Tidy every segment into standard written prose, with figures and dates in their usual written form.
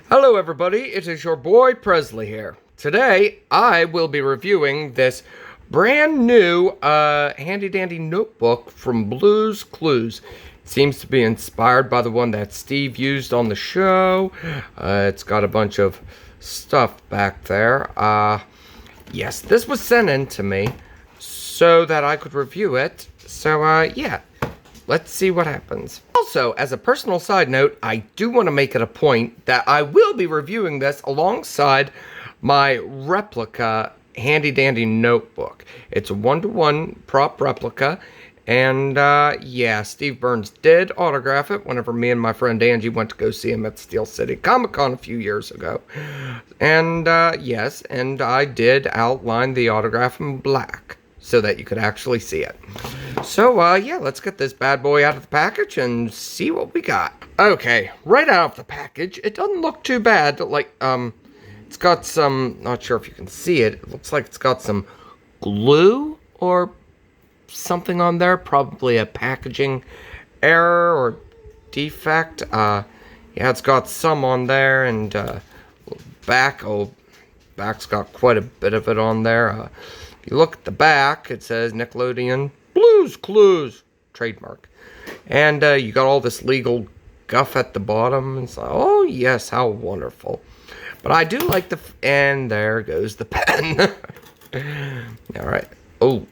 Hello everybody, it is your boy Presley here. Today, I will be reviewing this brand new handy dandy notebook from Blue's Clues. It seems to be inspired by the one that Steve used on the show. It's got a bunch of stuff back there. Yes, this was sent in to me so that I could review it. So, yeah. Let's see what happens. Also, as a personal side note, I do want to make it a point that I will be reviewing this alongside my replica handy dandy notebook. It's a 1-to-1 prop replica, and yeah, Steve Burns did autograph it whenever me and my friend Angie went to go see him at Steel City Comic Con a few years ago. And yes, and I did outline the autograph in black so that you could actually see it. So, yeah, let's get this bad boy out of the package and see what we got. Okay, right out of the package, it doesn't look too bad. Like, it's got some, not sure if you can see it. It looks like it's got some glue or something on there. Probably a packaging error or defect. Yeah, it's got some on there, and, back's got quite a bit of it on there. If you look at the back, it says Nickelodeon Blue's Clues trademark, and you got all this legal guff at the bottom. It's like, oh yes, how wonderful. But I do like the and there goes the pen. All right. Oh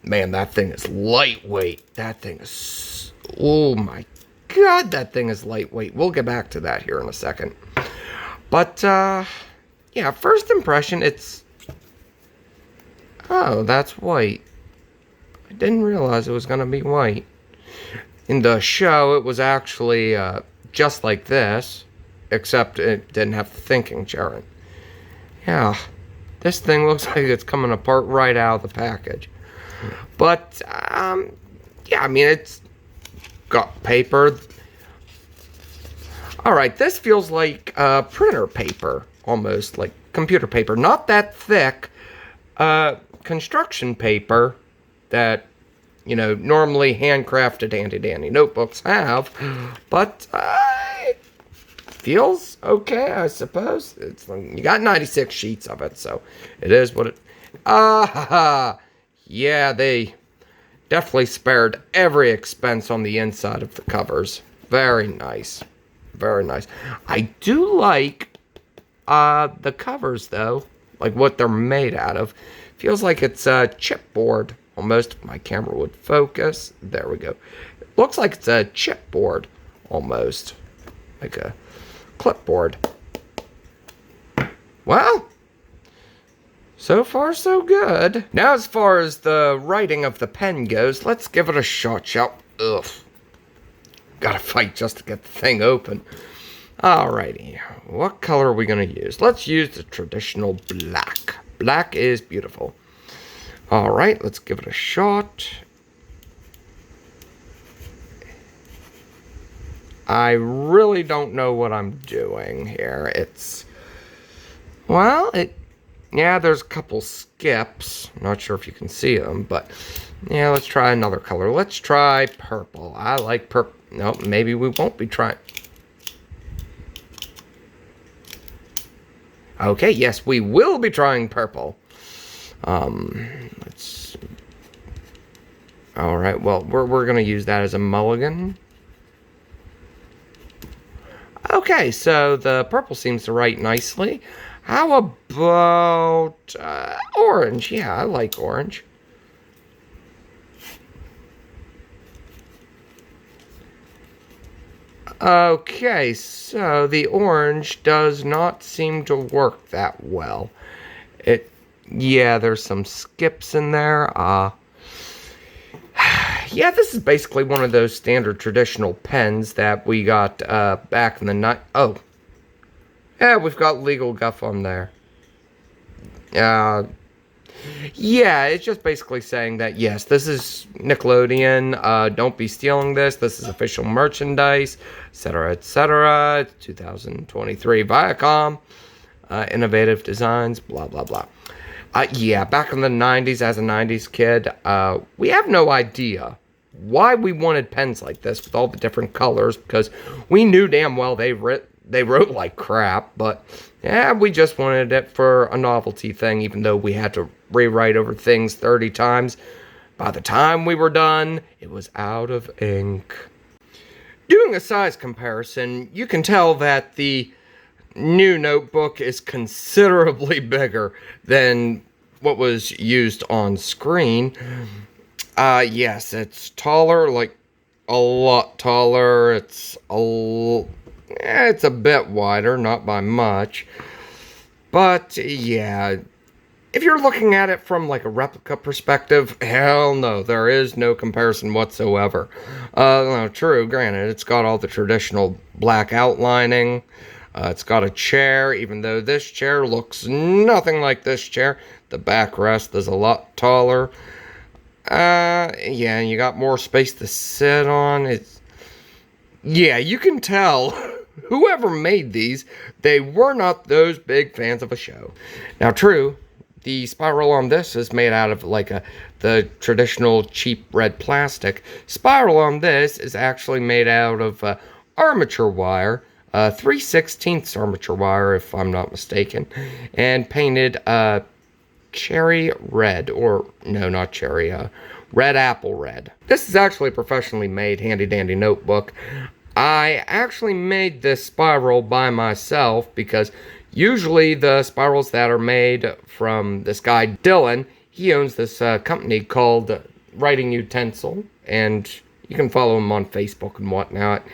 man, that thing is lightweight. That thing is, oh my god, that thing is lightweight. We'll get back to that here in a second. But yeah, first impression, it's, oh, that's white. I didn't realize it was going to be white. In the show, it was actually just like this, except it didn't have the thinking chair. Yeah, this thing looks like it's coming apart right out of the package. But, yeah, I mean, it's got paper. Alright, this feels like printer paper, almost, like computer paper. Not that thick. Construction paper that, you know, normally handcrafted handy dandy notebooks have, but it feels okay, I suppose. It's you got 96 sheets of it, so it is what it. Yeah, they definitely spared every expense on the inside of the covers. Very nice, very nice. I do like the covers though, like what they're made out of. Feels like it's a chipboard. Almost, if my camera would focus. There we go. It looks like it's a chipboard, almost. Like a clipboard. Well, so far so good. Now as far as the writing of the pen goes, let's give it a shot, shall we? Ugh. Gotta fight just to get the thing open. Alrighty. What color are we gonna use? Let's use the traditional black. Black is beautiful. Alright, let's give it a shot. I really don't know what I'm doing here. It's, well, yeah, there's a couple skips. Not sure if you can see them, but yeah, let's try another color. Let's try purple. I like purple. No, maybe we won't be trying. Okay, yes, we will be trying purple. Let's. All right. Well, we're gonna use that as a mulligan. Okay, so the purple seems to write nicely. How about orange? Yeah, I like orange. Okay, so the orange does not seem to work that well. Yeah, there's some skips in there. Yeah, this is basically one of those standard traditional pens that we got back in the night. Oh, yeah, we've got legal guff on there. Yeah, it's just basically saying that, yes, this is Nickelodeon, don't be stealing this, this is official merchandise, etc., etc., it's 2023 Viacom, innovative designs, blah, blah, blah. Yeah, back in the 90s, as a 90s kid, we have no idea why we wanted pens like this with all the different colors, because we knew damn well they wrote like crap, but yeah, we just wanted it for a novelty thing, even though we had to rewrite over things 30 times. By the time we were done, it was out of ink. Doing a size comparison, you can tell that the new notebook is considerably bigger than what was used on screen. Yes, it's taller, like a lot taller. It's a bit wider, not by much. But yeah, if you're looking at it from like a replica perspective, hell no, there is no comparison whatsoever. No, true, granted, it's got all the traditional black outlining. It's got a chair, even though this chair looks nothing like this chair. The backrest is a lot taller. Yeah, you got more space to sit on. Yeah, you can tell whoever made these, they were not those big fans of a show. Now, true, the spiral on this is made out of like the traditional cheap red plastic. Spiral on this is actually made out of armature wire, 3/16 armature wire, if I'm not mistaken, and painted cherry red, or no, not cherry, red apple red. This is actually a professionally made handy dandy notebook. I actually made this spiral by myself because usually the spirals that are made from this guy Dylan, he owns this company called Writing Utensil, and you can follow him on Facebook and whatnot.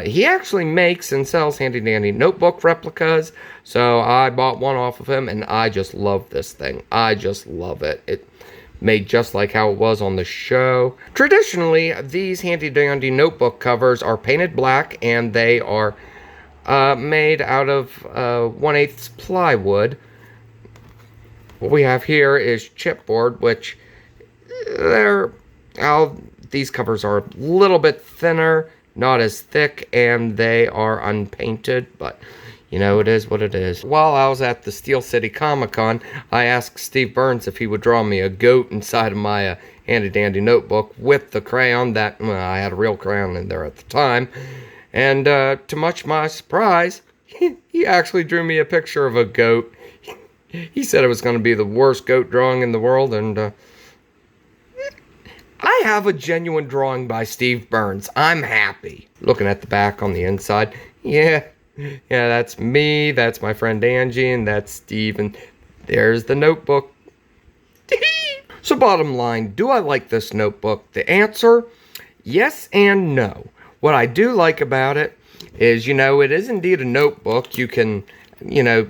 He actually makes and sells handy dandy notebook replicas, so I bought one off of him, and I just love this thing. I just love it. It made just like how it was on the show. Traditionally, these handy dandy notebook covers are painted black, and they are made out of 1/8 plywood. What we have here is chipboard, which these covers are a little bit thinner, not as thick, and they are unpainted, but you know, it is what it is. While I was at the Steel City Comic-Con, I asked Steve Burns if he would draw me a goat inside of my handy dandy notebook with the crayon that, well, I had a real crayon in there at the time. And to much my surprise, he actually drew me a picture of a goat. He said it was going to be the worst goat drawing in the world, and I have a genuine drawing by Steve Burns. I'm happy. Looking at the back on the inside, yeah, that's me, that's my friend Angie, and that's Steve, and there's the notebook. So bottom line, do I like this notebook? The answer, yes and no. What I do like about it is, you know, it is indeed a notebook. You can, you know,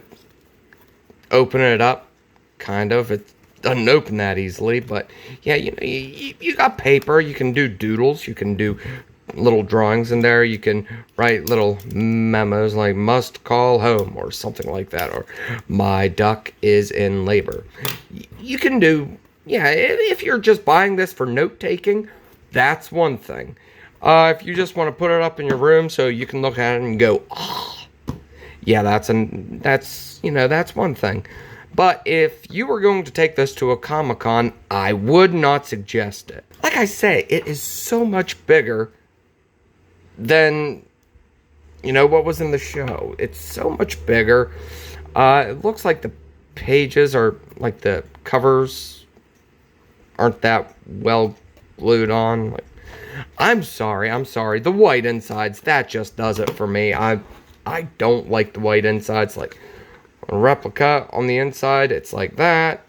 open it up, kind of. It doesn't open that easily, but yeah, you know, you got paper. You can do doodles. You can do little drawings in there. You can write little memos like "must call home" or something like that, or "my duck is in labor." You can do, yeah, if you're just buying this for note taking, that's one thing. If you just want to put it up in your room so you can look at it and go, oh, yeah, that's one thing. But if you were going to take this to a Comic-Con, I would not suggest it. Like I say, it is so much bigger than, you know, what was in the show. It's so much bigger. It looks like the pages are, like the covers aren't that well glued on. Like, I'm sorry. The white insides, that just does it for me. I don't like the white insides. Like a replica on the inside, it's like that.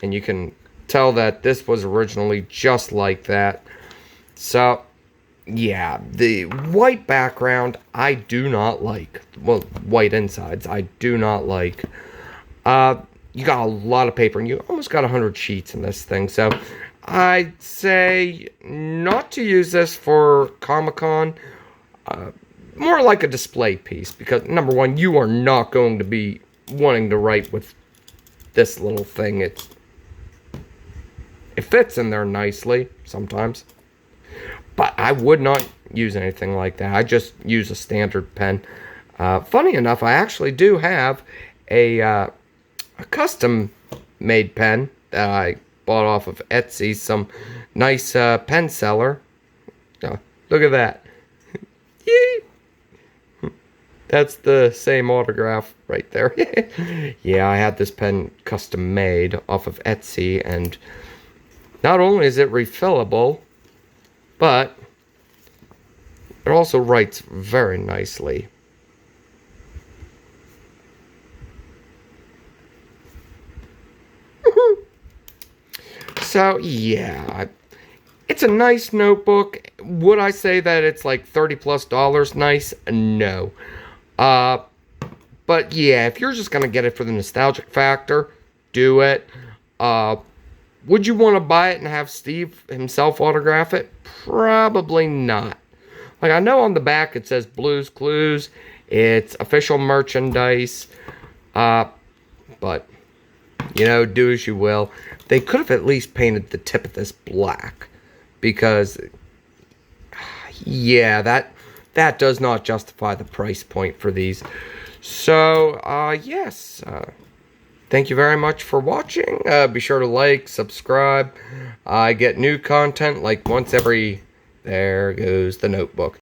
And you can tell that this was originally just like that. So, yeah, the white background, I do not like. Well, white insides, I do not like. You got a lot of paper, and you almost got 100 sheets in this thing. So, I'd say not to use this for Comic-Con. More like a display piece, because number one, you are not going to be wanting to write with this little thing. It fits in there nicely sometimes, but I would not use anything like that. I just use a standard pen. Funny enough, I actually do have a custom made pen that I bought off of Etsy, some nice pen seller. Look at that. Yay! That's the same autograph right there. Yeah, I had this pen custom made off of Etsy, and not only is it refillable, but it also writes very nicely. So, yeah, it's a nice notebook. Would I say that it's like $30+ nice? No. Uh, but yeah, if you're just gonna get it for the nostalgic factor, do it. Uh, would you want to buy it and have Steve himself autograph it? Probably not. Like, I know on the back it says Blues Clues. It's official merchandise. But, you know, do as you will. They could have at least painted the tip of this black. Because, yeah, that does not justify the price point for these. So, yes. Thank you very much for watching. Be sure to like, subscribe. I get new content like once every... There goes the notebook.